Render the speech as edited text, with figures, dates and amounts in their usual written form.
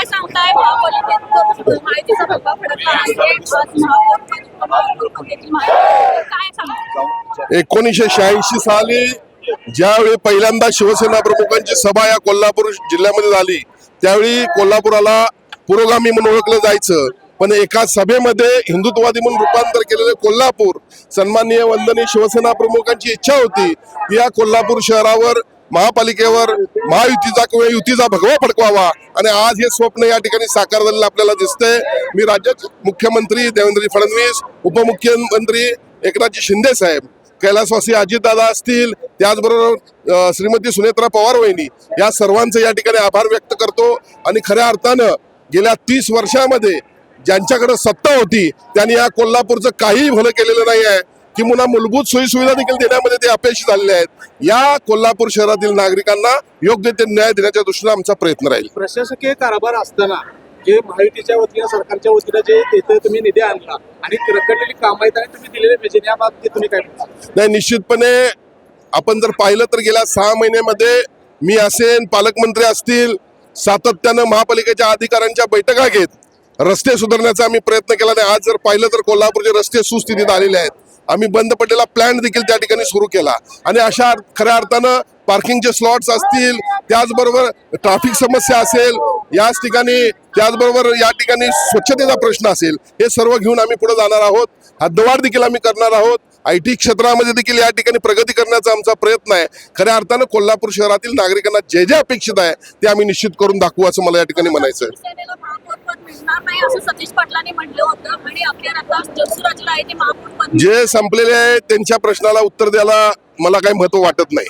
काय सांगताय महापालिकेत माहितीचा भगवा फडकला आहे आज महापौरपदाची माहिती काय सांगताय? 1986 साली ज्यावेळी पहिल्यांदा शिवसेना प्रमुखांची सभा या कोल्हापूर जिल्ह्यामध्ये झाली त्यावेळी कोल्हापुराला पुरोगामी म्हणून ओळखलं जायचं, पण एका सभेमध्ये हिंदुत्ववादी म्हणून रूपांतर केलेले कोल्हापूर सन्माननीय वंदनीय शिवसेना प्रमुखांची इच्छा होती की या कोल्हापूर शहरावर महापालिकेवर महायुतीचा किंवा युतीचा भगवा फडकवावा आणि आज हे स्वप्न या ठिकाणी साकार झालेलं आपल्याला दिसतंय। मी राज्याचे मुख्यमंत्री देवेंद्र फडणवीस, उपमुख्यमंत्री एकनाथ शिंदे साहेब, कैलासवासी अजितदादा असतील, त्याचबरोबर श्रीमती सुनेत्रा पवार वहिनी या सर्वांचे या ठिकाणी आभार व्यक्त करतो आणि खऱ्या अर्थानं गेल्या 30 वर्षामध्ये ज्यांच्याकडे सत्ता होती त्यांनी या कोल्हापूरचं काहीही भलं केलेलं नाही आहे, किंवा मूलभूत सोयी सुविधा देखील देण्यामध्ये ते अपयशी झालेले आहेत। या कोल्हापूर शहरातील नागरिकांना योग्य ते न्याय देण्याच्या दृष्टीने आमचा प्रयत्न राहील। प्रशासकीय कारभार असताना जे महायुतीच्या वतीने सरकारच्या वतीने जे तिथे तुम्ही निधी आणला आणि रखडलेली कामं आहेत आणि तुम्ही दिलेले पैसे याबाबत तुम्ही काय म्हणता? नाही, निश्चितपणे आपण जर पाहिलं तर गेल्या 6 महिन्यामध्ये मी असेन, पालकमंत्री असतील, सातत्यानं महापालिकेच्या अधिकाऱ्यांच्या बैठका घेत रस्ते सुधारण्याचा आम्ही प्रयत्न केला नाही। आज जर पाहिलं तर कोल्हापूरचे रस्ते सुस्थितीत आलेले आहेत। आम्ही बंद पडलेला प्लॅन देखील त्या ठिकाणी सुरू केला आणि अशा खऱ्या अर्थानं पार्किंगचे स्लॉट्स असतील, त्याचबरोबर ट्रॅफिक समस्या असेल याच ठिकाणी, त्याचबरोबर या ठिकाणी स्वच्छतेचा प्रश्न असेल, हे सर्व घेऊन आम्ही पुढे जाणार आहोत। हद्दवाढ देखील आम्ही करणार आहोत। IT क्षेत्रामध्ये देखील या ठिकाणी प्रगती करण्याचा आमचा प्रयत्न आहे। खऱ्या अर्थानं कोल्हापूर शहरातील नागरिकांना जे जे अपेक्षित आहे ते आम्ही निश्चित करून दाखवू असं मला या ठिकाणी म्हणायचं आहे। शिवसेनेला महापौरपद मिळणार नाही असं सतीश पाटलांनी म्हटलं होतं आणि अखेर आता जसुराजला आहे ते महापौरपद जे संपलेले आहे त्यांच्या प्रश्नाला उत्तर द्यायला मला काही महत्व वाटत नाही।